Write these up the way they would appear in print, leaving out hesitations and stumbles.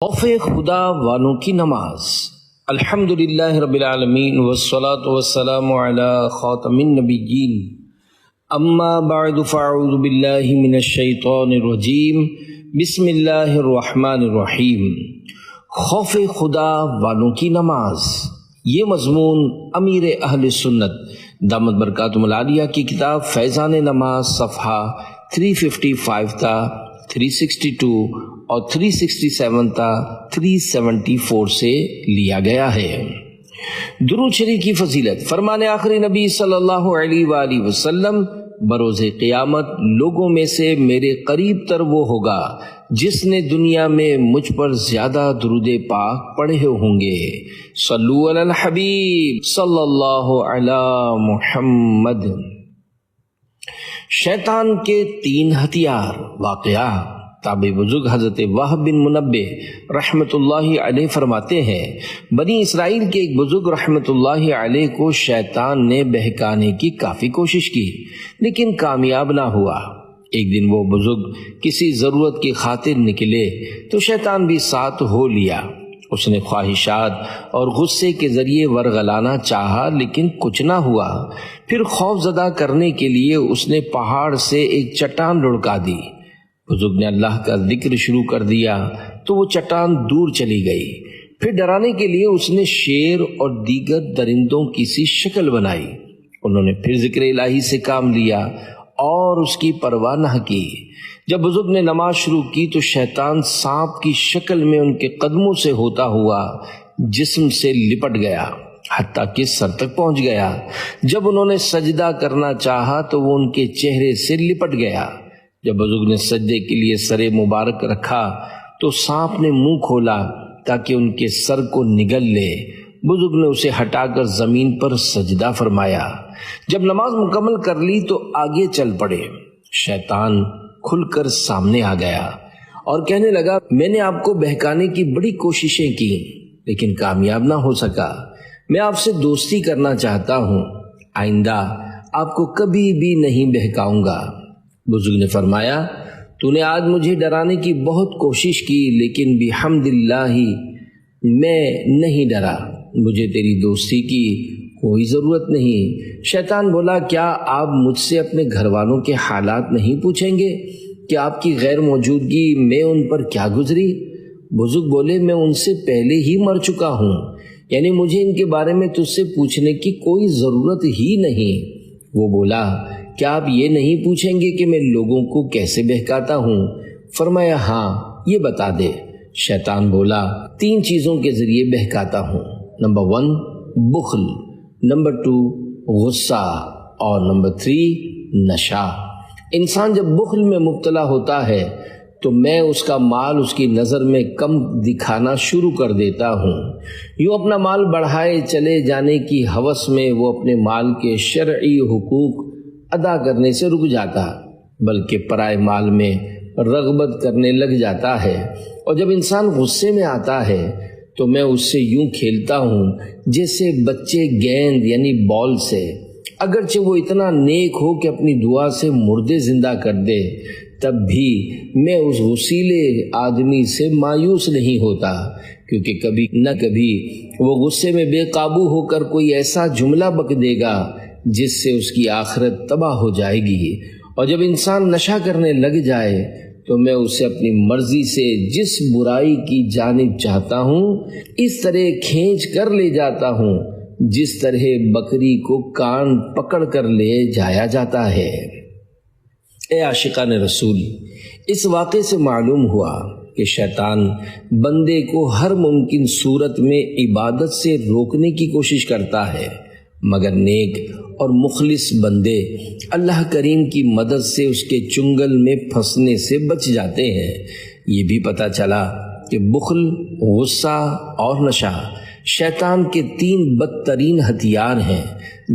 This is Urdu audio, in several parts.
خوف خدا والوں کی نماز۔ الحمدللہ رب العالمین والصلاة والسلام علی خاتم النبیین، اما بعد فاعوذ باللہ من الشیطان الرجیم، بسم اللہ الرحمن الرحیم۔ خوف خدا والوں کی نماز، یہ مضمون امیر اہل سنت دامت برکاتہم العالیہ کی کتاب فیضان نماز صفحہ 355 تا 362 اور 367 تا 374 سے لیا گیا ہے۔ درود شریف کی فضیلت، فرمان آخری نبی صلی اللہ علیہ وآلہ وسلم، بروز قیامت لوگوں میں سے میرے قریب تر وہ ہوگا جس نے دنیا میں مجھ پر زیادہ درود پاک پڑھے ہوں گے۔ صلو علی الحبیب صلی اللہ علی محمد۔ شیطان کے 3 ہتھیار۔ واقعہ تابع بزرگ حضرت وہب بن منبہ رحمت اللہ علیہ فرماتے ہیں، بنی اسرائیل کے ایک بزرگ رحمت اللہ علیہ کو شیطان نے بہکانے کی کافی کوشش کی لیکن کامیاب نہ ہوا۔ ایک دن وہ بزرگ کسی ضرورت کی خاطر نکلے تو شیطان بھی ساتھ ہو لیا۔ اس نے خواہشات اور غصے کے ذریعے ورغلانا چاہا لیکن کچھ نہ ہوا۔ پھر خوف زدہ کرنے کے لیے اس نے پہاڑ سے ایک چٹان لڑکا دی۔ بزرگ نے اللہ کا ذکر شروع کر دیا تو وہ چٹان دور چلی گئی۔ پھر ڈرانے کے لیے اس نے شیر اور دیگر درندوں کی سی شکل بنائی۔ انہوں نے پھر ذکر الہی سے کام لیا اور اس کی پرواہ نہ کی۔ جب بزرگ نے نماز شروع کی تو شیطان سانپ کی شکل میں ان کے قدموں سے ہوتا ہوا جسم سے لپٹ گیا حتیٰ کہ سر تک پہنچ گیا۔ جب انہوں نے سجدہ کرنا چاہا تو وہ ان کے چہرے سے لپٹ گیا۔ جب بزرگ نے سجدے کے لیے سر مبارک رکھا تو سانپ نے منہ کھولا تاکہ ان کے سر کو نگل لے۔ بزرگ نے اسے ہٹا کر زمین پر سجدہ فرمایا۔ جب نماز مکمل کر لی تو آگے چل پڑے۔ شیطان کھل کر سامنے آ گیا اور کہنے لگا، میں نے آپ کو بہکانے کی بڑی کوششیں کی لیکن کامیاب نہ ہو سکا۔ میں آپ سے دوستی کرنا چاہتا ہوں، آئندہ آپ کو کبھی بھی نہیں بہکاؤں گا۔ بزرگ نے فرمایا، تو نے آج مجھے ڈرانے کی بہت کوشش کی لیکن بحمداللہ میں نہیں ڈرا۔ مجھے تیری دوستی کی کوئی ضرورت نہیں۔ شیطان بولا، کیا آپ مجھ سے اپنے گھر والوں کے حالات نہیں پوچھیں گے کہ آپ کی غیر موجودگی میں ان پر کیا گزری؟ بزرگ بولے، میں ان سے پہلے ہی مر چکا ہوں، یعنی مجھے ان کے بارے میں تجھ سے پوچھنے کی کوئی ضرورت ہی نہیں۔ وہ بولا، کیا آپ یہ نہیں پوچھیں گے کہ میں لوگوں کو کیسے بہکاتا ہوں؟ فرمایا، ہاں، یہ بتا دے۔ شیطان بولا، 3 چیزوں کے ذریعے بہکاتا ہوں۔ نمبر 1 بخل، نمبر 2 غصہ اور نمبر 3 نشہ۔ انسان جب بخل میں مبتلا ہوتا ہے تو میں اس کا مال اس کی نظر میں کم دکھانا شروع کر دیتا ہوں۔ یوں اپنا مال بڑھائے چلے جانے کی ہوس میں وہ اپنے مال کے شرعی حقوق ادا کرنے سے رک جاتا بلکہ پرائے مال میں رغبت کرنے لگ جاتا ہے۔ اور جب انسان غصے میں آتا ہے تو میں اس سے یوں کھیلتا ہوں جیسے بچے گیند یعنی بال سے، اگرچہ وہ اتنا نیک ہو کہ اپنی دعا سے مردے زندہ کر دے، تب بھی میں اس غصیلے آدمی سے مایوس نہیں ہوتا، کیونکہ کبھی نہ کبھی وہ غصے میں بے قابو ہو کر کوئی ایسا جملہ بک دے گا جس سے اس کی آخرت تباہ ہو جائے گی۔ اور جب انسان نشہ کرنے لگ جائے تو میں اسے اپنی مرضی سے جس برائی کی جانب چاہتا ہوں اس طرح کھینچ کر لے جاتا ہوں جس طرح بکری کو کان پکڑ کر لے جایا جاتا ہے۔ اے عاشقان رسول، اس واقعے سے معلوم ہوا کہ شیطان بندے کو ہر ممکن صورت میں عبادت سے روکنے کی کوشش کرتا ہے، مگر نیک اور مخلص بندے اللہ کریم کی مدد سے اس کے چنگل میں پھنسنے سے بچ جاتے ہیں۔ یہ بھی پتہ چلا کہ بخل، غصہ اور نشہ شیطان کے 3 بدترین ہتھیار ہیں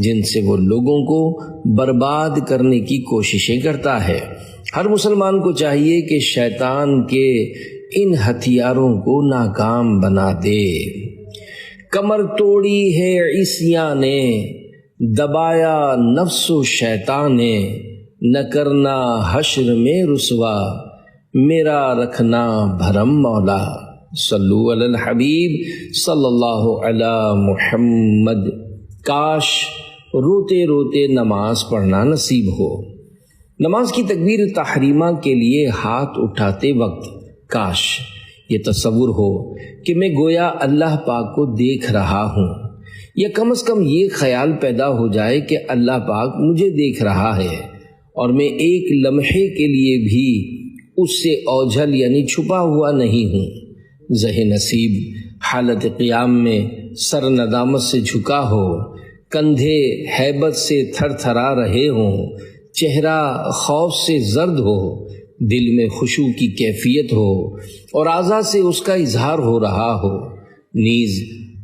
جن سے وہ لوگوں کو برباد کرنے کی کوششیں کرتا ہے۔ ہر مسلمان کو چاہیے کہ شیطان کے ان ہتھیاروں کو ناکام بنا دے۔ کمر توڑی ہے عیسیاں نے، دبایا نفس و شیطان نے، نہ کرنا حشر میں رسوا، میرا رکھنا بھرم مولا۔ صلو علی الحبیب صلی اللہ علی محمد۔ کاش روتے روتے نماز پڑھنا نصیب ہو۔ نماز کی تکبیر تحریمہ کے لیے ہاتھ اٹھاتے وقت کاش یہ تصور ہو کہ میں گویا اللہ پاک کو دیکھ رہا ہوں، یا کم از کم یہ خیال پیدا ہو جائے کہ اللہ پاک مجھے دیکھ رہا ہے اور میں ایک لمحے کے لیے بھی اس سے اوجھل یعنی چھپا ہوا نہیں ہوں۔ ذہن نصیب حالت قیام میں سر ندامت سے جھکا ہو، کندھے ہیبت سے تھر تھرا رہے ہوں، چہرہ خوف سے زرد ہو، دل میں خشوع کی کیفیت ہو اور اعضاء سے اس کا اظہار ہو رہا ہو، نیز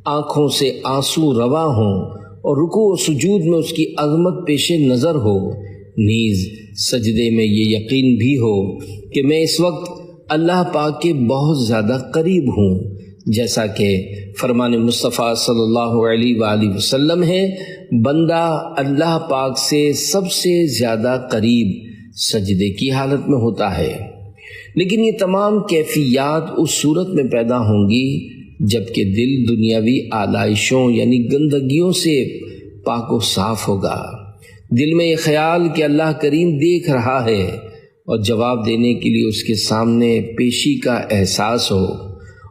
آنکھوں سے آنسو رواں ہوں اور رکوع و سجود میں اس کی عظمت پیش نظر ہو، نیز سجدے میں یہ یقین بھی ہو کہ میں اس وقت اللہ پاک کے بہت زیادہ قریب ہوں، جیسا کہ فرمان مصطفیٰ صلی اللہ علیہ وآلہ وسلم ہے، بندہ اللہ پاک سے سب سے زیادہ قریب سجدے کی حالت میں ہوتا ہے۔ لیکن یہ تمام کیفیات اس صورت میں پیدا ہوں گی جبکہ دل دنیاوی آلائشوں یعنی گندگیوں سے پاک و صاف ہوگا، دل میں یہ خیال کہ اللہ کریم دیکھ رہا ہے اور جواب دینے کے لیے اس کے سامنے پیشی کا احساس ہو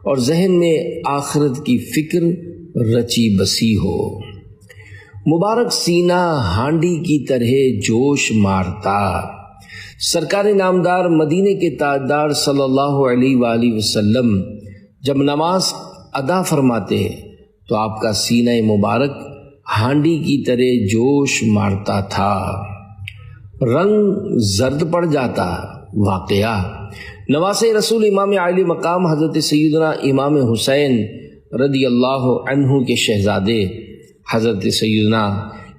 اور ذہن میں آخرت کی فکر رچی بسی ہو۔ مبارک سینہ ہانڈی کی طرح جوش مارتا۔ سرکار نامدار مدینے کے تاجدار صلی اللہ علیہ وآلہ وسلم جب نماز ادا فرماتے تو آپ کا سینہ مبارک ہانڈی کی طرح جوش مارتا تھا، رنگ زرد پڑ جاتا۔ واقعہ نواسۂ رسول امام عالی مقام حضرت سیدنا امام حسین رضی اللہ عنہ کے شہزادے حضرت سیدنا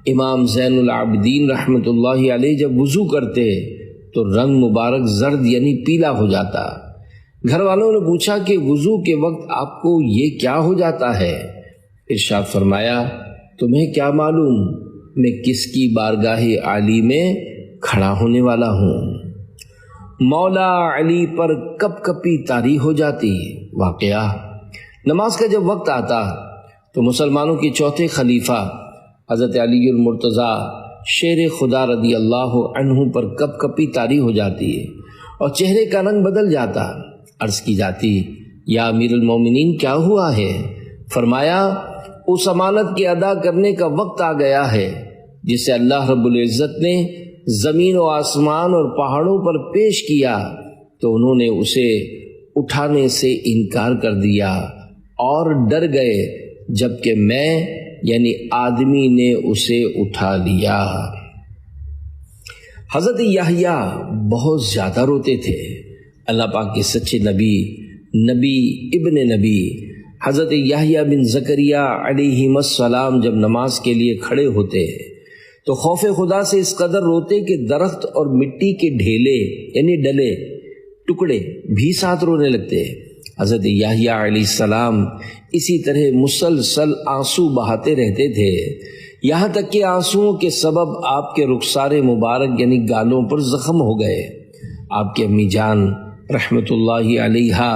امام زین العابدین رحمۃ اللہ علیہ جب وضو کرتے تو رنگ مبارک زرد یعنی پیلا ہو جاتا۔ گھر والوں نے پوچھا کہ وضو کے وقت آپ کو یہ کیا ہو جاتا ہے؟ ارشاد فرمایا، تمہیں کیا معلوم میں کس کی بارگاہ عالی میں کھڑا ہونے والا ہوں۔ مولا علی پر کپ کپی طاری ہو جاتی۔ واقعہ نماز کا جب وقت آتا تو مسلمانوں کے چوتھے خلیفہ حضرت علی المرتضیٰ شیر خدا رضی اللہ عنہ پر کپ کپی طاری ہو جاتی اور چہرے کا رنگ بدل جاتا۔ عرض کی جاتی، یا امیر المومنین کیا ہوا ہے؟ فرمایا، اس امانت کے ادا کرنے کا وقت آ گیا ہے جسے اللہ رب العزت نے زمین و آسمان اور پہاڑوں پر پیش کیا تو انہوں نے اسے اٹھانے سے انکار کر دیا اور ڈر گئے، جبکہ میں یعنی آدمی نے اسے اٹھا لیا۔ حضرت یحییٰ بہت زیادہ روتے تھے۔ اللہ پاک کے سچے نبی ابن نبی حضرت یحییٰ بن زکریا علیہ السلام جب نماز کے لیے کھڑے ہوتے تو خوف خدا سے اس قدر روتے کہ درخت اور مٹی کے ڈھیلے یعنی ڈلے ٹکڑے بھی ساتھ رونے لگتے۔ حضرت یحییٰ علیہ السلام اسی طرح مسلسل آنسو بہاتے رہتے تھے، یہاں تک کہ آنسوؤں کے سبب آپ کے رخسار مبارک یعنی گالوں پر زخم ہو گئے۔ آپ کی امی جان رحمت اللہ علیہا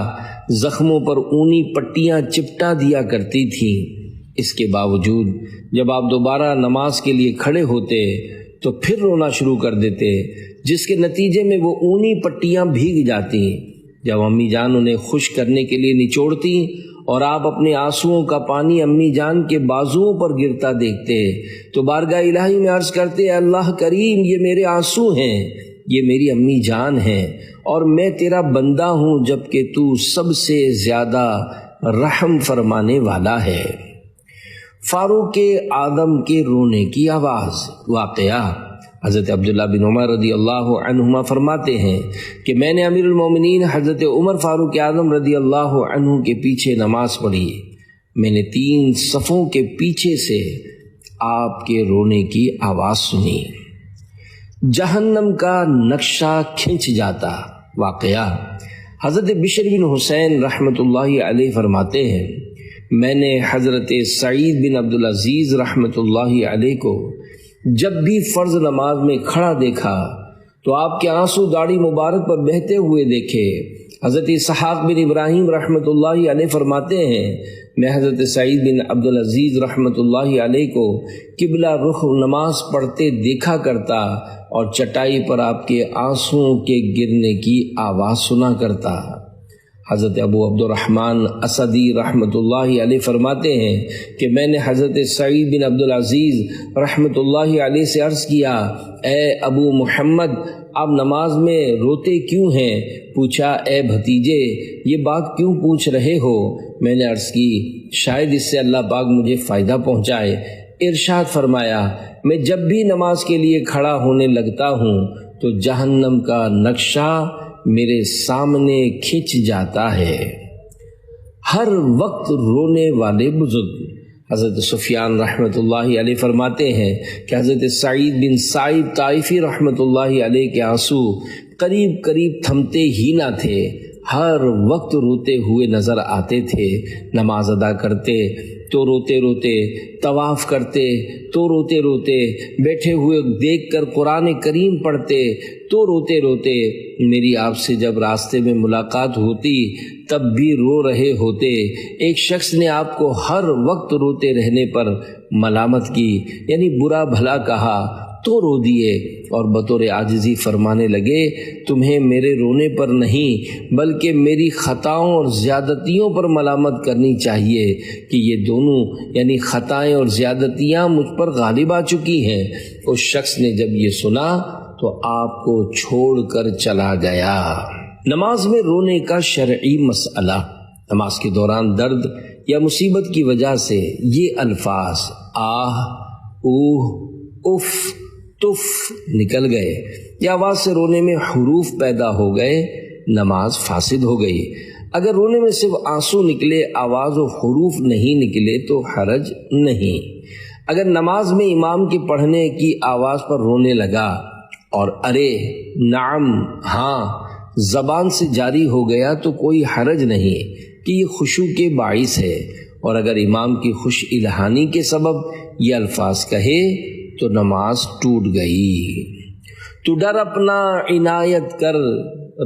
زخموں پر اونی پٹیاں چپٹا دیا کرتی تھیں۔ اس کے باوجود جب آپ دوبارہ نماز کے لیے کھڑے ہوتے تو پھر رونا شروع کر دیتے، جس کے نتیجے میں وہ اونی پٹیاں بھیگ جاتی۔ جب امی جان انہیں خوش کرنے کے لیے نچوڑتی اور آپ اپنے آنسوؤں کا پانی امی جان کے بازوؤں پر گرتا دیکھتے تو بارگاہ الہی میں عرض کرتے، اے اللہ کریم، یہ میرے آنسو ہیں، یہ میری امی جان ہیں اور میں تیرا بندہ ہوں، جبکہ تو سب سے زیادہ رحم فرمانے والا ہے۔ فاروق اعظم کے رونے کی آواز۔ واقعہ حضرت عبداللہ بن عمر رضی اللہ عنہما فرماتے ہیں کہ میں نے امیر المومنین حضرت عمر فاروق اعظم رضی اللہ عنہ کے پیچھے نماز پڑھی۔ میں نے 3 صفوں کے پیچھے سے آپ کے رونے کی آواز سنی۔ جہنم کا نقشہ کھنچ جاتا۔ واقعہ حضرت بشر بن حسین رحمۃ اللہ علیہ فرماتے ہیں، میں نے حضرت سعید بن عبدالعزیز رحمۃ اللہ علیہ کو جب بھی فرض نماز میں کھڑا دیکھا تو آپ کے آنسو داڑھی مبارک پر بہتے ہوئے دیکھے۔ حضرت اسحاق بن ابراہیم رحمۃ اللہ علیہ فرماتے ہیں میں حضرت سعید بن عبدالعزیز رحمۃ اللہ علیہ کو قبلہ رخ نماز پڑھتے دیکھا کرتا اور چٹائی پر آپ کے آنسوؤں کے گرنے کی آواز سنا کرتا۔ حضرت ابو عبد الرحمن اسدی رحمۃ اللہ علیہ فرماتے ہیں کہ میں نے حضرت سعید بن عبدالعزیز رحمۃ اللہ علیہ سے عرض کیا، اے ابو محمد، آپ نماز میں روتے کیوں ہیں؟ پوچھا، اے بھتیجے، یہ بات کیوں پوچھ رہے ہو؟ میں نے عرض کی، شاید اس سے اللہ پاک مجھے فائدہ پہنچائے۔ ارشاد فرمایا، میں جب بھی نماز کے لیے کھڑا ہونے لگتا ہوں تو جہنم کا نقشہ میرے سامنے کھنچ جاتا ہے۔ ہر وقت رونے والے بزرگ حضرت سفیان رحمۃ اللہ علیہ فرماتے ہیں کہ حضرت سعید بن سائب طائفی رحمۃ اللہ علیہ کے آنسو قریب قریب تھمتے ہی نہ تھے، ہر وقت روتے ہوئے نظر آتے تھے۔ نماز ادا کرتے تو روتے روتے، طواف کرتے تو روتے روتے، بیٹھے ہوئے دیکھ کر قرآن کریم پڑھتے تو روتے روتے، میری آپ سے جب راستے میں ملاقات ہوتی تب بھی رو رہے ہوتے۔ ایک شخص نے آپ کو ہر وقت روتے رہنے پر ملامت کی، یعنی برا بھلا کہا تو رو دیے اور بطور عاجزی فرمانے لگے، تمہیں میرے رونے پر نہیں بلکہ میری خطاؤں اور زیادتیوں پر ملامت کرنی چاہیے کہ یہ دونوں یعنی خطائیں اور زیادتیاں مجھ پر غالب آ چکی ہیں۔ اس شخص نے جب یہ سنا تو آپ کو چھوڑ کر چلا گیا۔ نماز میں رونے کا شرعی مسئلہ۔ نماز کے دوران درد یا مصیبت کی وجہ سے یہ الفاظ آہ، اوہ، اف، تف نکل گئے یا آواز سے رونے میں حروف پیدا ہو گئے، نماز فاسد ہو گئی۔ اگر رونے میں صرف آنسو نکلے، آواز و حروف نہیں نکلے تو حرج نہیں۔ اگر نماز میں امام کے پڑھنے کی آواز پر رونے لگا اور ارے، نعم، ہاں زبان سے جاری ہو گیا تو کوئی حرج نہیں کہ یہ خشوع کے باعث ہے، اور اگر امام کی خوش الہانی کے سبب یہ الفاظ کہے تو نماز ٹوٹ گئی۔ تو ڈر اپنا عنایت کر،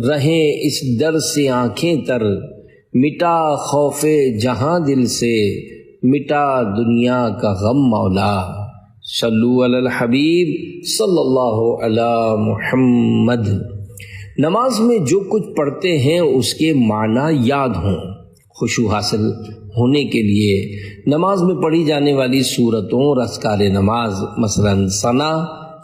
رہیں اس ڈر سے آنکھیں تر، مٹا خوف جہاں دل سے، مٹا دنیا کا غم مولا۔ صلو علی الحبیب صلی اللہ علی محمد۔ نماز میں جو کچھ پڑھتے ہیں اس کے معنی یاد ہوں۔ خشوع حاصل ہونے کے لیے نماز میں پڑھی جانے والی سورتوں اور اذکار نماز مثلاً ثنا،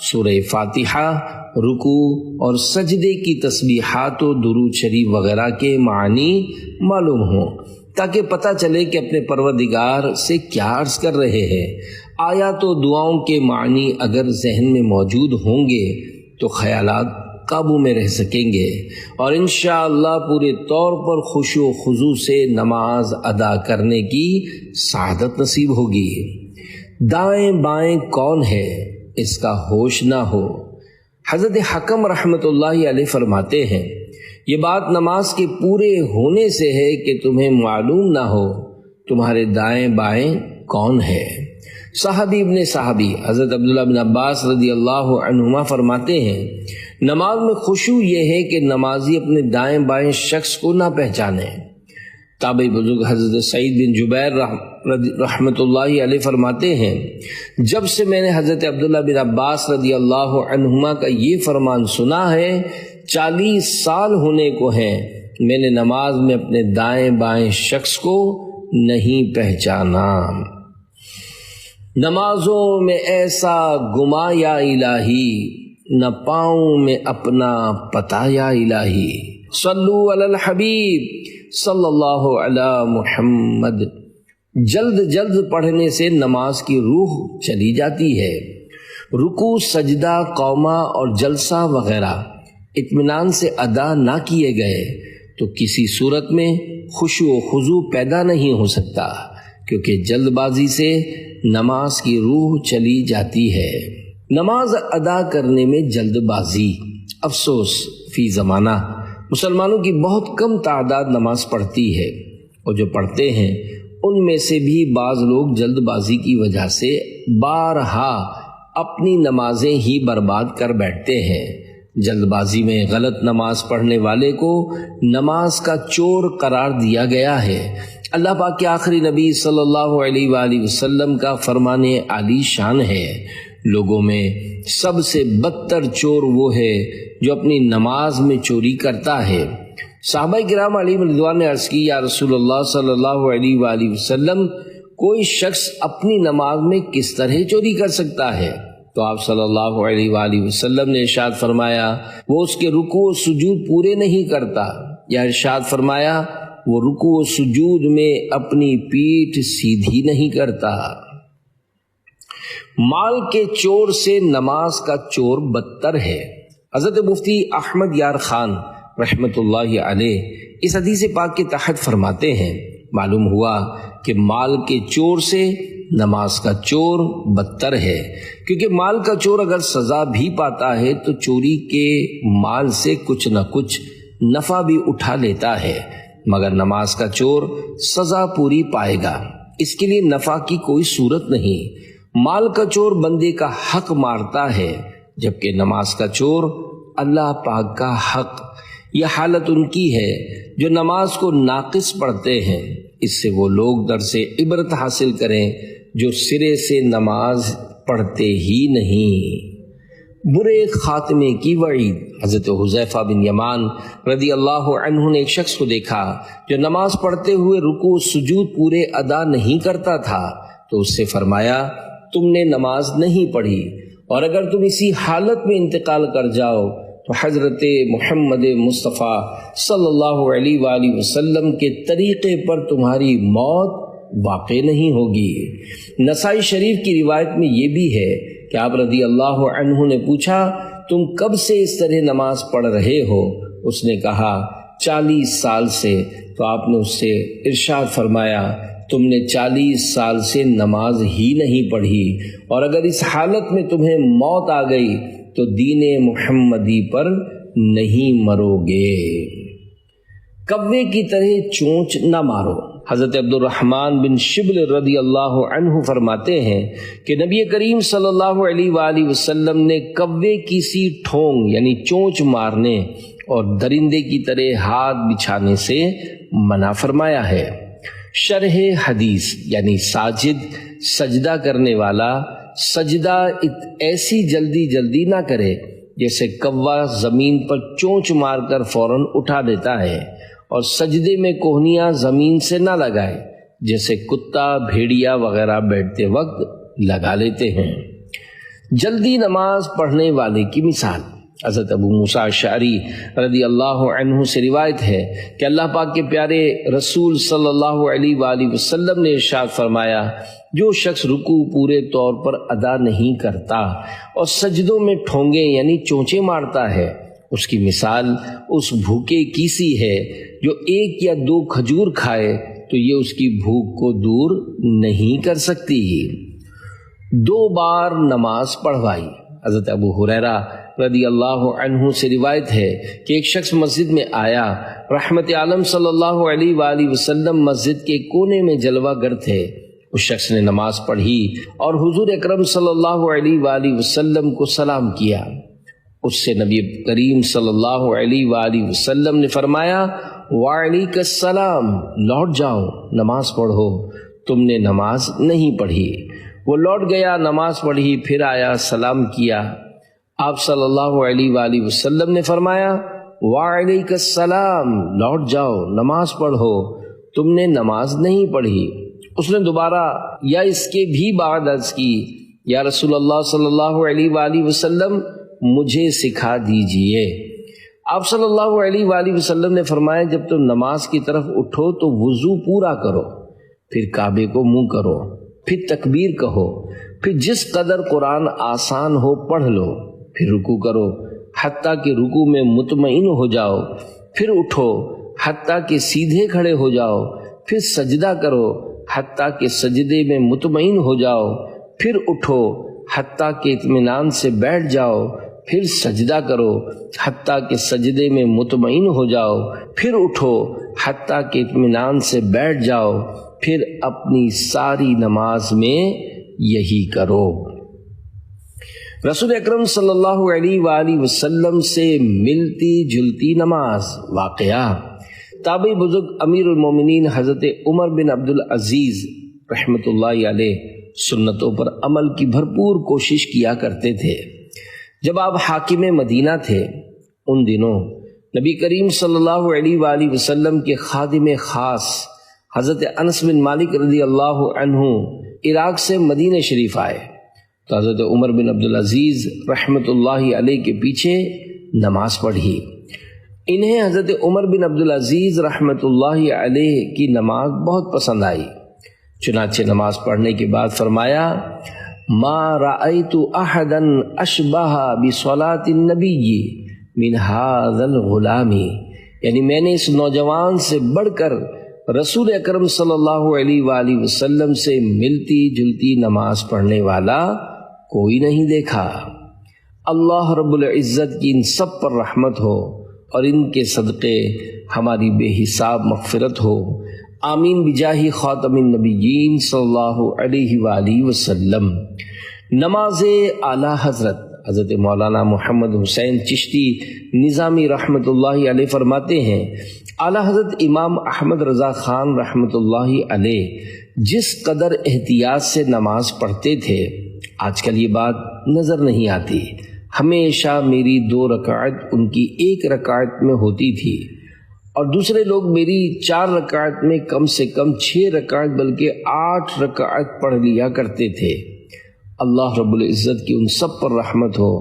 سورہ فاتحہ، رکوع اور سجدے کی تسبیحات و درود شریف وغیرہ کے معنی معلوم ہوں، تاکہ پتہ چلے کہ اپنے پروردگار سے کیا عرض کر رہے ہیں۔ آیات و دعاؤں کے معنی اگر ذہن میں موجود ہوں گے تو خیالات قابو میں رہ سکیں گے اور انشاءاللہ پورے طور پر خشوع و خضوع سے نماز ادا کرنے کی سعادت نصیب ہوگی۔ دائیں بائیں کون ہے اس کا ہوش نہ ہو۔ حضرت حکم رحمۃ اللہ علیہ فرماتے ہیں، یہ بات نماز کے پورے ہونے سے ہے کہ تمہیں معلوم نہ ہو تمہارے دائیں بائیں کون ہے۔ صحابی ابن صحابی حضرت عبداللہ بن عباس رضی اللہ عنہما فرماتے ہیں، نماز میں خشوع یہ ہے کہ نمازی اپنے دائیں بائیں شخص کو نہ پہچانے۔ تابعی بزرگ حضرت سعید بن جبیر رحمۃ اللہ علیہ فرماتے ہیں، جب سے میں نے حضرت عبداللہ بن عباس رضی اللہ عنہما کا یہ فرمان سنا ہے، 40 سال ہونے کو ہیں، میں نے نماز میں اپنے دائیں بائیں شخص کو نہیں پہچانا۔ نمازوں میں ایسا گما یا الہی، نہ پاؤں میں اپنا پتہ یا الہی۔ صلو علی الحبیب صلی اللہ علی محمد۔ جلد جلد پڑھنے سے نماز کی روح چلی جاتی ہے۔ رکوع، سجدہ، قومہ اور جلسہ وغیرہ اطمینان سے ادا نہ کیے گئے تو کسی صورت میں خشوع و خضوع پیدا نہیں ہو سکتا، کیونکہ جلد بازی سے نماز کی روح چلی جاتی ہے۔ نماز ادا کرنے میں جلد بازی، افسوس فی زمانہ مسلمانوں کی بہت کم تعداد نماز پڑھتی ہے، اور جو پڑھتے ہیں ان میں سے بھی بعض لوگ جلد بازی کی وجہ سے بارہا اپنی نمازیں ہی برباد کر بیٹھتے ہیں۔ جلد بازی میں غلط نماز پڑھنے والے کو نماز کا چور قرار دیا گیا ہے۔ اللہ پاک کے آخری نبی صلی اللہ علیہ وآلہ وسلم کا فرمان عالی شان ہے، لوگوں میں سب سے بدتر چور وہ ہے جو اپنی نماز میں چوری کرتا ہے۔ صحابہ کرام علیہم رضوان نے عرض کی، یا رسول اللہ صلی اللہ علیہ وآلہ وسلم، کوئی شخص اپنی نماز میں کس طرح چوری کر سکتا ہے؟ تو آپ صلی اللہ علیہ وآلہ وسلم نے ارشاد فرمایا، وہ اس کے رکوع و سجود پورے نہیں کرتا، یا ارشاد فرمایا وہ رکوع و سجود میں اپنی پیٹھ سیدھی نہیں کرتا۔ مال کے چور سے نماز کا چور بدتر ہے۔ حضرت مفتی احمد یار خان رحمت اللہ علیہ اس حدیث پاک کے تحت فرماتے ہیں، معلوم ہوا کہ مال کے چور سے نماز کا چور بدتر ہے، کیونکہ مال کا چور اگر سزا بھی پاتا ہے تو چوری کے مال سے کچھ نہ کچھ نفع بھی اٹھا لیتا ہے، مگر نماز کا چور سزا پوری پائے گا، اس کے لیے نفع کی کوئی صورت نہیں۔ مال کا چور بندے کا حق مارتا ہے، جبکہ نماز کا چور اللہ پاک کا حق۔ یہ حالت ان کی ہے جو نماز کو ناقص پڑھتے ہیں، اس سے وہ لوگ درس عبرت حاصل کریں جو سرے سے نماز پڑھتے ہی نہیں۔ برے خاتمے کی وعید۔ حضرت حذیفہ بن یمان رضی اللہ عنہ نے ایک شخص کو دیکھا جو نماز پڑھتے ہوئے رکوع سجود پورے ادا نہیں کرتا تھا، تو اس سے فرمایا، تم نے نماز نہیں پڑھی، اور اگر تم اسی حالت میں انتقال کر جاؤ تو حضرت محمد مصطفیٰ صلی اللہ علیہ وآلہ وسلم کے طریقے پر تمہاری موت واقع نہیں ہوگی۔ نسائی شریف کی روایت میں یہ بھی ہے کہ آپ رضی اللہ عنہ نے پوچھا، تم کب سے اس طرح نماز پڑھ رہے ہو؟ اس نے کہا 40 سال سے۔ تو آپ نے اس سے ارشاد فرمایا، تم نے 40 سال سے نماز ہی نہیں پڑھی، اور اگر اس حالت میں تمہیں موت آ گئی تو دین محمدی پر نہیں مرو گے۔ کوے کی طرح چونچ نہ مارو۔ حضرت عبد الرحمن بن شبل رضی اللہ عنہ فرماتے ہیں کہ نبی کریم صلی اللہ علیہ وآلہ وسلم نے کوے کی سی ٹھونگ یعنی چونچ مارنے اور درندے کی طرح ہاتھ بچھانے سے منع فرمایا ہے۔ شرح حدیث یعنی ساجد سجدہ کرنے والا سجدہ ایسی جلدی نہ کرے جیسے کوا زمین پر چونچ مار کر فوراً اٹھا دیتا ہے، اور سجدے میں کوہنیاں زمین سے نہ لگائے جیسے کتا بھیڑیا وغیرہ بیٹھتے وقت لگا لیتے ہیں۔ جلدی نماز پڑھنے والے کی مثال۔ حضرت ابو موسیٰ اشعری رضی اللہ عنہ سے روایت ہے کہ اللہ پاک کے پیارے رسول صلی اللہ علیہ وآلہ وسلم نے ارشاد فرمایا، جو شخص رکوع پورے طور پر ادا نہیں کرتا اور سجدوں میں ٹھونگے یعنی چونچے مارتا ہے، اس کی مثال اس بھوکے کی سی ہے جو 1 یا 2 کھجور کھائے تو یہ اس کی بھوک کو دور نہیں کر سکتی۔ 2 بار نماز پڑھوائی۔ حضرت ابو ہریرہ رضی اللہ عنہ سے روایت ہے کہ ایک شخص مسجد میں آیا، رحمت عالم صلی اللہ علیہ وآلہ وسلم مسجد کے کونے میں جلوہ گر تھے۔ اس شخص نے نماز پڑھی اور حضور اکرم صلی اللہ علیہ وآلہ وسلم کو سلام کیا۔ اس سے نبی کریم صلی اللہ علیہ وآلہ وسلم نے فرمایا، وعلیک السلام، لوٹ جاؤ، نماز پڑھو، تم نے نماز نہیں پڑھی۔ وہ لوٹ گیا، نماز پڑھی، پھر آیا، سلام کیا۔ آپ صلی اللہ علیہ وآلہ وسلم نے فرمایا، وعلیک السلام، لوٹ جاؤ، نماز پڑھو، تم نے نماز نہیں پڑھی۔ اس نے دوبارہ یا اس کے بھی بعد عرض کی، یا رسول اللہ صلی اللہ علیہ وآلہ وسلم، مجھے سکھا دیجئے۔ آپ صلی اللہ علیہ وآلہ وسلم نے فرمایا، جب تم نماز کی طرف اٹھو تو وضو پورا کرو، پھر کعبے کو منہ کرو، پھر تکبیر کہو، پھر جس قدر قرآن آسان ہو پڑھ لو، پھر رکوع کرو حتیٰ کہ رکوع میں مطمئن ہو جاؤ، پھر اٹھو حتیٰ کہ سیدھے کھڑے ہو جاؤ، پھر سجدہ کرو حتیٰ کہ سجدے میں مطمئن ہو جاؤ، پھر اٹھو حتیٰ کہ اطمینان سے بیٹھ جاؤ، پھر سجدہ کرو حتیٰ کہ سجدے میں مطمئن ہو جاؤ، پھر اٹھو حتیٰ کہ اطمینان سے بیٹھ جاؤ، پھر اپنی ساری نماز میں یہی کرو۔ رسول اکرم صلی اللہ علیہ وآلہ وسلم سے ملتی جلتی نماز واقعہ۔ تابعی بزرگ امیر المومنین حضرت عمر بن عبدالعزیز رحمۃ اللہ علیہ سنتوں پر عمل کی بھرپور کوشش کیا کرتے تھے۔ جب آپ حاکم مدینہ تھے ان دنوں نبی کریم صلی اللہ علیہ وآلہ وسلم کے خادم خاص حضرت انس بن مالک رضی اللہ عنہ عراق سے مدینہ شریف آئے تو حضرت عمر بن عبدالعزیز رحمۃ اللہ علیہ کے پیچھے نماز پڑھی۔ انہیں حضرت عمر بن عبدالعزیز رحمۃ اللہ علیہ کی نماز بہت پسند آئی، چنانچہ نماز پڑھنے کے بعد فرمایا ما رأیت احدا اشبہ بصلاۃ النبی من هذا الغلام، یعنی میں نے اس نوجوان سے بڑھ کر رسول اکرم صلی اللہ علیہ وآلہ وسلم سے ملتی جلتی نماز پڑھنے والا کوئی نہیں دیکھا۔ اللہ رب العزت کی ان سب پر رحمت ہو اور ان کے صدقے ہماری بے حساب مغفرت ہو، آمین بجاہ خاتم النبیین صلی اللہ علیہ وآلہ وسلم۔ نماز اعلیٰ حضرت مولانا محمد حسین چشتی نظامی رحمۃ اللہ علیہ فرماتے ہیں اعلیٰ حضرت امام احمد رضا خان رحمۃ اللہ علیہ جس قدر احتیاط سے نماز پڑھتے تھے آج کل یہ بات نظر نہیں آتی۔ ہمیشہ میری 2 رکعت ان کی 1 رکعت میں ہوتی تھی اور دوسرے لوگ میری 4 رکعت میں کم سے کم 6 رکعت بلکہ 8 رکعت پڑھ لیا کرتے تھے۔ اللہ رب العزت کی ان سب پر رحمت ہو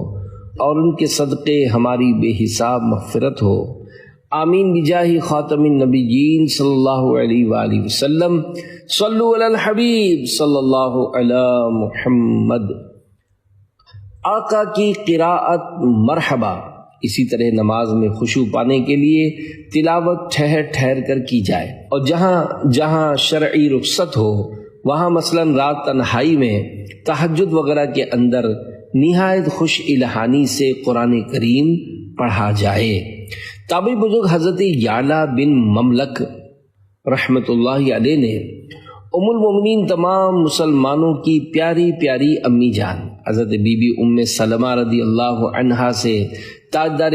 اور ان کے صدقے ہماری بے حساب مغفرت ہو، آمین بجاہ خاتم النبیین صلی اللہ علیہ وآلہ وسلم۔ صلو علی الحبیب صلی اللہ علی محمد۔ آقا کی قراءت مرحبا۔ اسی طرح نماز میں خشوع پانے کے لیے تلاوت ٹھہر ٹھہر کر کی جائے، اور جہاں جہاں شرعی رخصت ہو وہاں مثلا رات تنہائی میں تہجد وغیرہ کے اندر نہایت خوش الہانی سے قرآن کریم پڑھا جائے۔ تابعی بزرگ حضرت یعلا بن مملک رحمۃ اللہ علیہ نے ام المومنین تمام مسلمانوں کی پیاری پیاری امی جان حضرت بی بی ام سلمہ رضی اللہ عنہا سے تاجدار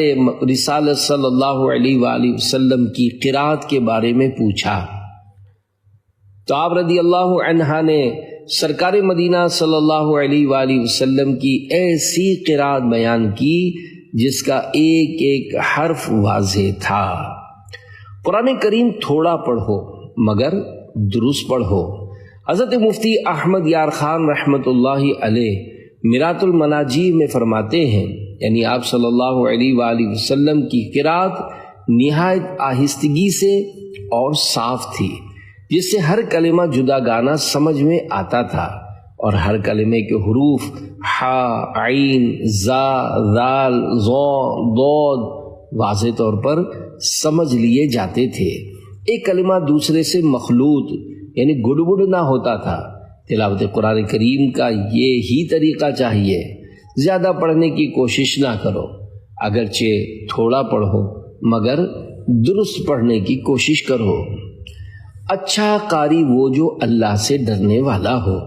رسالت صلی اللہ علیہ وآلہ وسلم کی قرات کے بارے میں پوچھا تو آپ رضی اللہ عنہا نے سرکار مدینہ صلی اللہ علیہ وآلہ وسلم کی ایسی قرات بیان کی جس کا ایک ایک حرف واضح تھا۔ قرآن کریم تھوڑا پڑھو مگر درست پڑھو۔ حضرت مفتی احمد یار خان رحمۃ اللہ علیہ میرات المناجی میں فرماتے ہیں یعنی آپ صلی اللہ علیہ وآلہ وسلم کی قرات نہایت آہستگی سے اور صاف تھی، جس سے ہر کلمہ جدا گانا سمجھ میں آتا تھا اور ہر کلمے کے حروف حا، عین، زا، ذال، ظا، ضاد واضح طور پر سمجھ لیے جاتے تھے۔ ایک کلمہ دوسرے سے مخلوط یعنی گڑبڑ نہ ہوتا تھا۔ تلاوت قرآن کریم کا یہی طریقہ چاہیے، زیادہ پڑھنے کی کوشش نہ کرو، اگرچہ تھوڑا پڑھو مگر درست پڑھنے کی کوشش کرو۔ اچھا قاری وہ جو اللہ سے ڈرنے والا ہو۔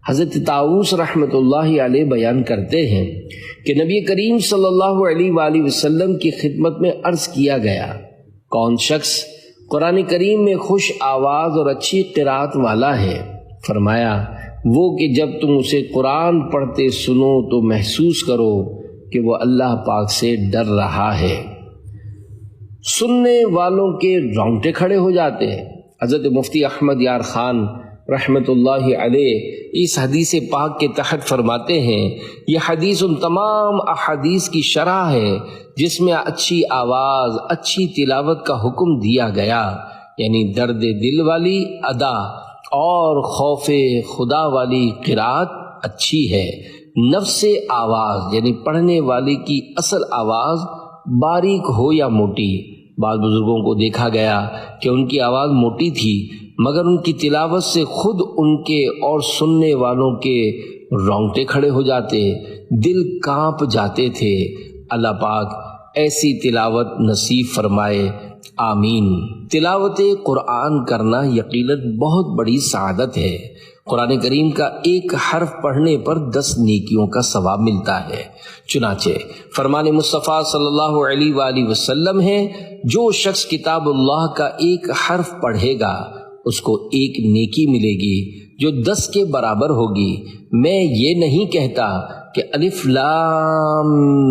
حضرت طاؤس رحمۃ اللہ علیہ بیان کرتے ہیں کہ نبی کریم صلی اللہ علیہ وآلہ وسلم کی خدمت میں عرض کیا گیا کون شخص قرآن کریم میں خوش آواز اور اچھی قرات والا ہے؟ فرمایا وہ کہ جب تم اسے قرآن پڑھتے سنو تو محسوس کرو کہ وہ اللہ پاک سے ڈر رہا ہے۔ سننے والوں کے رونگٹے کھڑے ہو جاتے ہیں۔ حضرت مفتی احمد یار خان رحمۃ اللہ علیہ اس حدیث پاک کے تحت فرماتے ہیں یہ حدیث ان تمام احادیث کی شرح ہے جس میں اچھی آواز اچھی تلاوت کا حکم دیا گیا، یعنی درد دل والی ادا اور خوف خدا والی قرات اچھی ہے۔ نفس آواز یعنی پڑھنے والے کی اصل آواز باریک ہو یا موٹی، بعض بزرگوں کو دیکھا گیا کہ ان کی آواز موٹی تھی مگر ان کی تلاوت سے خود ان کے اور سننے والوں کے رونگٹے کھڑے ہو جاتے، دل کانپ جاتے تھے۔ اللہ پاک ایسی تلاوت نصیب فرمائے، آمین۔ تلاوت قرآن کرنا یقیناً بہت بڑی سعادت ہے۔ قرآن کریم کا ایک حرف پڑھنے پر 10 نیکیوں کا ثواب ملتا ہے۔ چنانچہ فرمان مصطفیٰ صلی اللہ علیہ وآلہ وسلم ہے، جو شخص کتاب اللہ کا ایک حرف پڑھے گا اس کو ایک نیکی ملے گی جو 10 کے برابر ہوگی۔ میں یہ نہیں کہتا کہ الف لام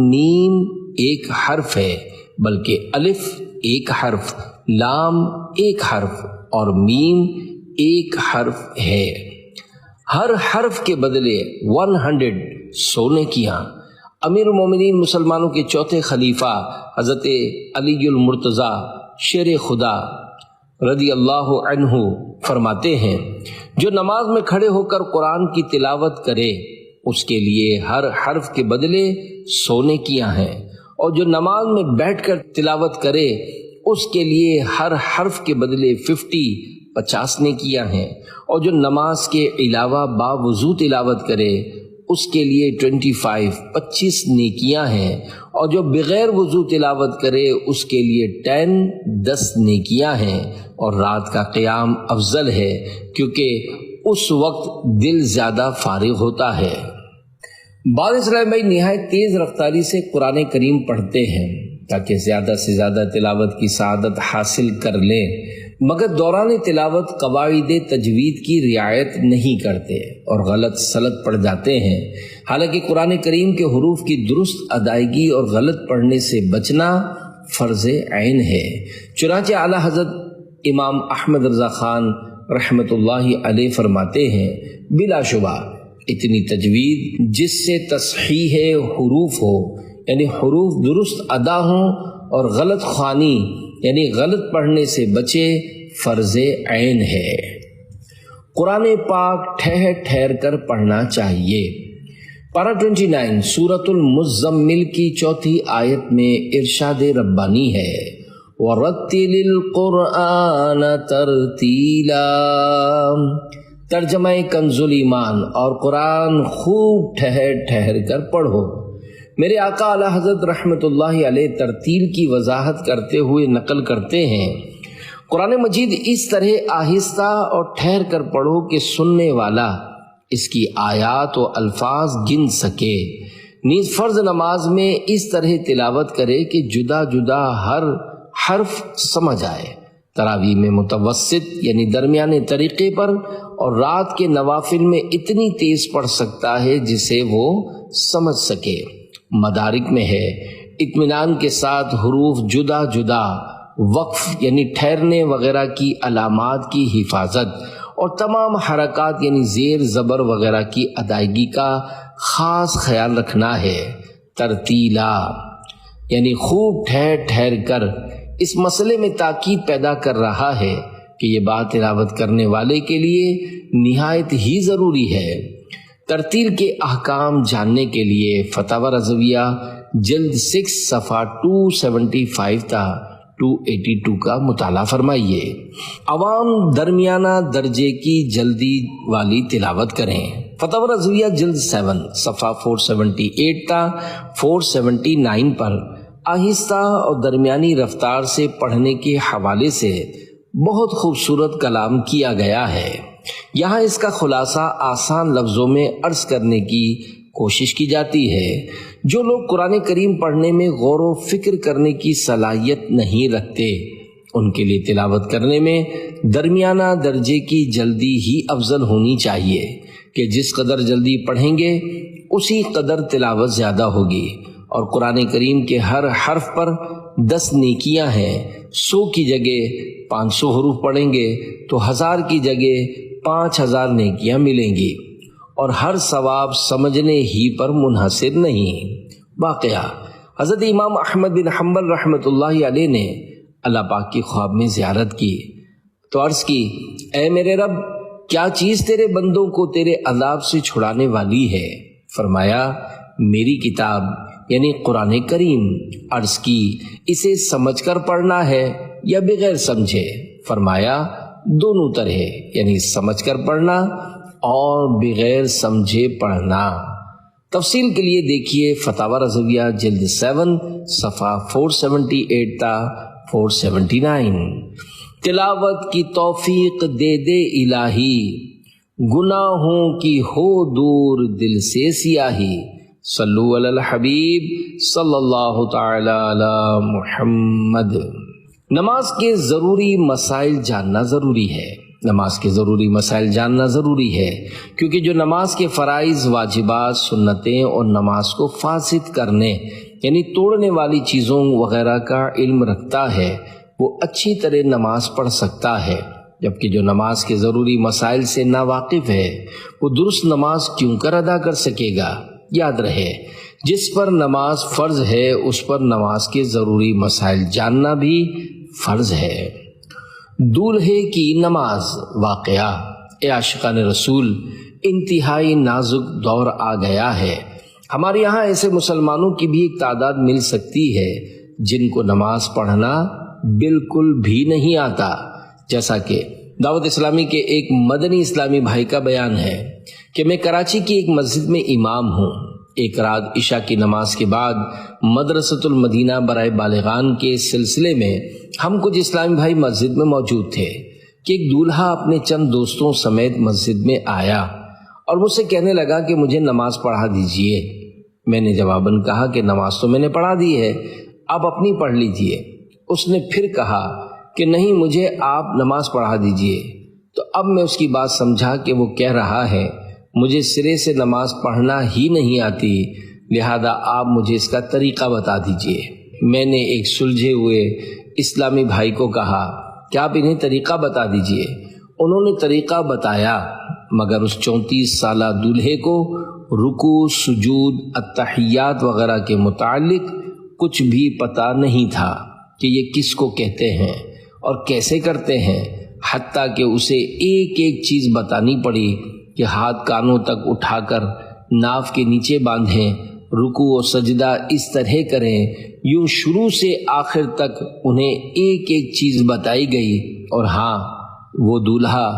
میم ایک حرف ہے، بلکہ الف ایک حرف، لام ایک حرف اور میم ایک حرف ہے۔ ہر حرف کے بدلے 100 سونے کیاں۔ امیر المومنین مسلمانوں کے چوتھے خلیفہ حضرت علی المرتضیٰ شیر خدا رضی اللہ عنہ فرماتے ہیں، جو نماز میں کھڑے ہو کر قرآن کی تلاوت کرے اس کے لیے ہر حرف کے بدلے سونے کیاں ہیں، اور جو نماز میں بیٹھ کر تلاوت کرے اس کے لیے ہر حرف کے بدلے 50 نیکیاں ہیں، اور جو نماز کے علاوہ باوضو تلاوت کرے اس کے لیے 25 نیکیاں ہیں، اور جو بغیر وضو تلاوت کرے اس کے لیے 10 نیکیاں ہیں۔ اور رات کا قیام افضل ہے کیونکہ اس وقت دل زیادہ فارغ ہوتا ہے۔ بعض اسلام بھائی نہایت تیز رفتاری سے قرآن کریم پڑھتے ہیں تاکہ زیادہ سے زیادہ تلاوت کی سعادت حاصل کر لیں، مگر دوران تلاوت قواعد تجوید کی رعایت نہیں کرتے اور غلط سلط پڑ جاتے ہیں۔ حالانکہ قرآن کریم کے حروف کی درست ادائیگی اور غلط پڑھنے سے بچنا فرض عین ہے۔ چنانچہ اعلیٰ حضرت امام احمد رضا خان رحمۃ اللہ علیہ فرماتے ہیں، بلا شبہ اتنی تجوید جس سے تصحیح حروف ہو، یعنی حروف درست ادا ہوں، اور غلط خوانی یعنی غلط پڑھنے سے بچے، فرض عین ہے۔ قرآن پاک ٹھہر ٹھہر کر پڑھنا چاہیے۔ پارہ 29 سورۃ المزمل کی 4 آیت میں ارشاد ربانی ہے، وَرَتِّلِ الْقُرْآنَ تَرْتِيلًا۔ ترجمہ کنز ایمان، اور قرآن خوب ٹھہر ٹھہر کر پڑھو۔ میرے آقا اعلیٰ حضرت رحمۃ اللہ علیہ ترتیل کی وضاحت کرتے ہوئے نقل کرتے ہیں، قرآن مجید اس طرح آہستہ اور ٹھہر کر پڑھو کہ سننے والا اس کی آیات و الفاظ گن سکے۔ نیز فرض نماز میں اس طرح تلاوت کرے کہ جدا جدا ہر حرف سمجھ آئے۔ تراویح میں متوسط یعنی درمیانے طریقے پر، اور رات کے نوافل میں اتنی تیز پڑھ سکتا ہے جسے وہ سمجھ سکے۔ مدارک میں ہے، اطمینان کے ساتھ حروف جدا جدا، وقف یعنی ٹھہرنے وغیرہ کی علامات کی حفاظت، اور تمام حرکات یعنی زیر زبر وغیرہ کی ادائیگی کا خاص خیال رکھنا ہے۔ ترتیلا یعنی خوب ٹھہر ٹھہر کر۔ اس مسئلے میں تاکید پیدا کر رہا ہے کہ یہ بات تلاوت کرنے والے کے لیے نہایت ہی ضروری ہے۔ ترتیل کے احکام جاننے کے لیے فتاوی رضویہ جلد 6 صفحہ 275 تا 282 کا مطالعہ فرمائیے۔ عوام درمیانہ درجے کی جلدی والی تلاوت کریں۔ فتاوی رضویہ جلد 7 صفحہ 478 تا 479 پر آہستہ اور درمیانی رفتار سے پڑھنے کے حوالے سے بہت خوبصورت کلام کیا گیا ہے۔ یہاں اس کا خلاصہ آسان لفظوں میں عرض کرنے کی کوشش کی جاتی ہے۔ جو لوگ قرآن کریم پڑھنے میں غور و فکر کرنے کی صلاحیت نہیں رکھتے، ان کے لیے تلاوت کرنے میں درمیانہ درجے کی جلدی ہی افضل ہونی چاہیے کہ جس قدر جلدی پڑھیں گے اسی قدر تلاوت زیادہ ہوگی۔ اور قرآن کریم کے ہر حرف پر 10 نیکیاں ہیں۔ 100 کی جگہ 500 حروف پڑھیں گے تو 1000 کی جگہ 5000 نیکیاں ملیں گی، اور ہر ثواب سمجھنے ہی پر منحصر نہیں۔ واقعہ حضرت امام احمد بن حنبل رحمۃ اللہ علیہ نے اللہ پاک کی خواب میں زیارت کی تو عرض کی، اے میرے رب، کیا چیز تیرے بندوں کو تیرے عذاب سے چھڑانے والی ہے؟ فرمایا، میری کتاب یعنی قرآن کریم۔ عرض کی، اسے سمجھ کر پڑھنا ہے یا بغیر سمجھے؟ فرمایا، دونوں طرح، یعنی سمجھ کر پڑھنا اور بغیر سمجھے پڑھنا۔ تفصیل کے لیے دیکھیے فتاوی رضویہ جلد 7 صفحہ 478 تا 479۔ تلاوت کی توفیق دے دے الہی، گناہوں کی ہو دور دل سے سیاہی، صلو علی الحبیب صلی اللہ تعالی علی محمد۔ نماز کے ضروری مسائل جاننا ضروری ہے، نماز کے ضروری مسائل جاننا ضروری ہے، کیونکہ جو نماز کے فرائض، واجبات، سنتیں اور نماز کو فاسد کرنے یعنی توڑنے والی چیزوں وغیرہ کا علم رکھتا ہے وہ اچھی طرح نماز پڑھ سکتا ہے، جبکہ جو نماز کے ضروری مسائل سے ناواقف ہے وہ درست نماز کیوں کر ادا کر سکے گا؟ یاد رہے، جس پر نماز فرض ہے اس پر نماز کے ضروری مسائل جاننا بھی فرض ہے۔ دولہے کی نماز واقعہ۔ اے عاشقان رسول، انتہائی نازک دور آ گیا ہے۔ ہمارے یہاں ایسے مسلمانوں کی بھی ایک تعداد مل سکتی ہے جن کو نماز پڑھنا بالکل بھی نہیں آتا، جیسا کہ دعوت اسلامی کے ایک مدنی اسلامی بھائی کا بیان ہے کہ میں کراچی کی ایک مسجد میں امام ہوں۔ ایک رات عشاء کی نماز کے بعد مدرسۃ المدینہ برائے بالغان کے سلسلے میں ہم کچھ اسلامی بھائی مسجد میں موجود تھے کہ ایک دولہا اپنے چند دوستوں سمیت مسجد میں آیا اور مجھ سے کہنے لگا کہ مجھے نماز پڑھا دیجئے۔ میں نے جواباً کہا کہ نماز تو میں نے پڑھا دی ہے، آپ اپنی پڑھ لیجئے۔ اس نے پھر کہا کہ نہیں، مجھے آپ نماز پڑھا دیجئے۔ تو اب میں اس کی بات سمجھا کہ وہ کہہ رہا ہے مجھے سرے سے نماز پڑھنا ہی نہیں آتی، لہذا آپ مجھے اس کا طریقہ بتا دیجئے۔ میں نے ایک سلجھے ہوئے اسلامی بھائی کو کہا کہ آپ انہیں طریقہ بتا دیجئے۔ انہوں نے طریقہ بتایا، مگر اس 34 سالہ دولہے کو رکوع، سجود، التحیات وغیرہ کے متعلق کچھ بھی پتہ نہیں تھا کہ یہ کس کو کہتے ہیں اور کیسے کرتے ہیں، حتیٰ کہ اسے ایک ایک چیز بتانی پڑی کہ ہاتھ کانوں تک اٹھا کر ناف کے نیچے باندھیں، رکوع و سجدہ اس طرح کریں۔ یوں شروع سے آخر تک انہیں ایک ایک چیز بتائی گئی۔ اور ہاں، وہ دولہا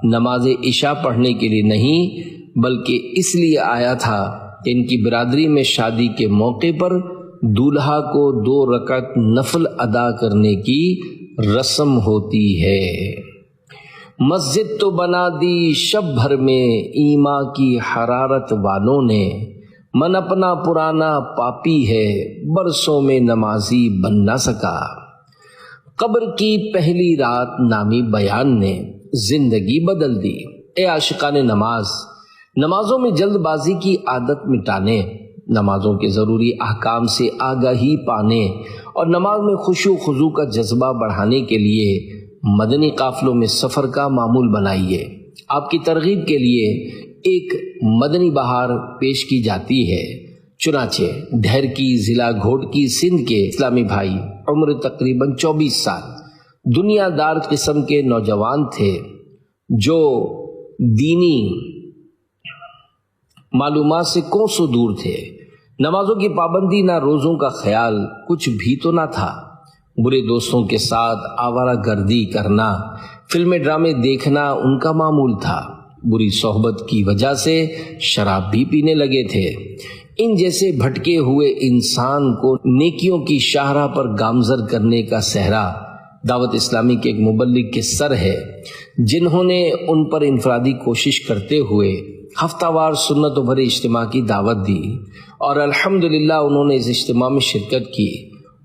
نماز عشاء پڑھنے کے لیے نہیں بلکہ اس لیے آیا تھا کہ ان کی برادری میں شادی کے موقع پر دولہا کو 2 رکعت نفل ادا کرنے کی رسم ہوتی ہے۔ مسجد تو بنا دی شب بھر میں ایما کی حرارت والوں نے، من اپنا پرانا پاپی ہے برسوں میں نمازی بن نہ سکا۔ قبر کی پہلی رات نامی بیان نے زندگی بدل دی۔ اے عاشقان نماز، نمازوں میں جلد بازی کی عادت مٹانے، نمازوں کے ضروری احکام سے آگاہی پانے اور نماز میں خشوع و خضوع کا جذبہ بڑھانے کے لیے مدنی قافلوں میں سفر کا معمول بنائیے۔ آپ کی ترغیب کے لیے ایک مدنی بہار پیش کی جاتی ہے۔ چنانچہ ڈھیر کی ضلع گھوٹکی سندھ کے اسلامی بھائی، عمر تقریباً 24 سال، دنیا دار قسم کے نوجوان تھے جو دینی معلومات سے کوسوں دور تھے۔ نمازوں کی پابندی، نہ روزوں کا خیال، کچھ بھی تو نہ تھا۔ برے دوستوں کے ساتھ آوارہ گردی کرنا، فلمیں ڈرامے دیکھنا ان کا معمول تھا۔ بری صحبت کی وجہ سے شراب بھی پینے لگے تھے۔ ان جیسے بھٹکے ہوئے انسان کو نیکیوں کی شاہراہ پر گامزن کرنے کا صحرا دعوت اسلامی کے ایک مبلغ کے سر ہے، جنہوں نے ان پر انفرادی کوشش کرتے ہوئے ہفتہ وار سنت و بھرے اجتماع کی دعوت دی، اور الحمدللہ انہوں نے اس اجتماع میں شرکت کی۔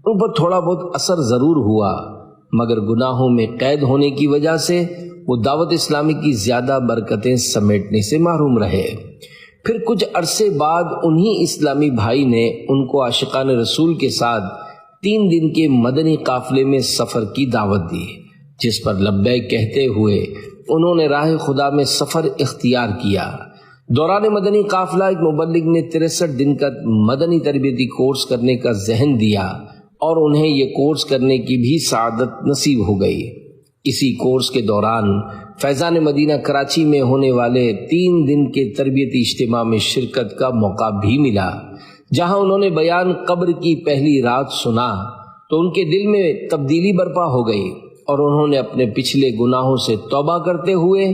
ان پر تھوڑا بہت اثر ضرور ہوا، مگر گناہوں میں قید ہونے کی وجہ سے وہ دعوت اسلامی کی زیادہ برکتیں سمیٹنے سے محروم رہے۔ پھر کچھ عرصے بعد انہی اسلامی بھائی نے ان کو عاشقان رسول کے ساتھ 3 دن کے مدنی قافلے میں سفر کی دعوت دی، جس پر لبیک کہتے ہوئے انہوں نے راہ خدا میں سفر اختیار کیا۔ دوران مدنی قافلہ ایک مبلغ نے 63 دن کا مدنی تربیتی کورس کرنے کا ذہن دیا اور انہیں یہ کورس کرنے کی بھی سعادت نصیب ہو گئی۔ اسی کورس کے دوران فیضان مدینہ کراچی میں ہونے والے 3 دن کے تربیتی اجتماع میں شرکت کا موقع بھی ملا، جہاں انہوں نے بیان قبر کی پہلی رات سنا تو ان کے دل میں تبدیلی برپا ہو گئی اور انہوں نے اپنے پچھلے گناہوں سے توبہ کرتے ہوئے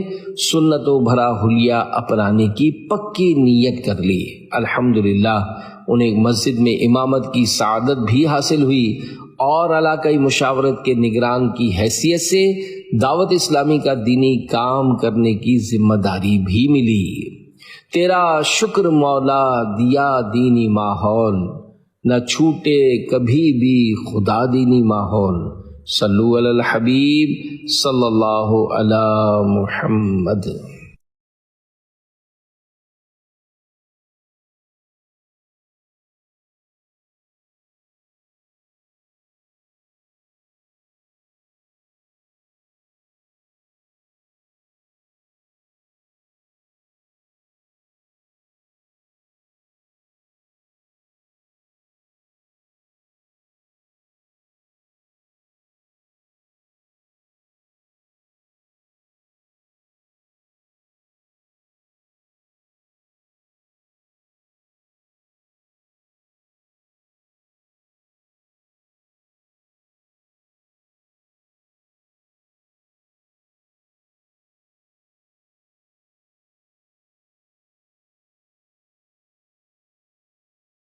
سنت و بھرا حلیہ اپنانے کی پکی نیت کر لی۔ الحمدللہ انہیں ایک مسجد میں امامت کی سعادت بھی حاصل ہوئی اور علاقائی مشاورت کے نگران کی حیثیت سے دعوت اسلامی کا دینی کام کرنے کی ذمہ داری بھی ملی۔ تیرا شکر مولا دیا دینی ماحول، نہ چھوٹے کبھی بھی خدا دینی ماحول۔ صلو علی الحبیب صلی اللہ علی محمد۔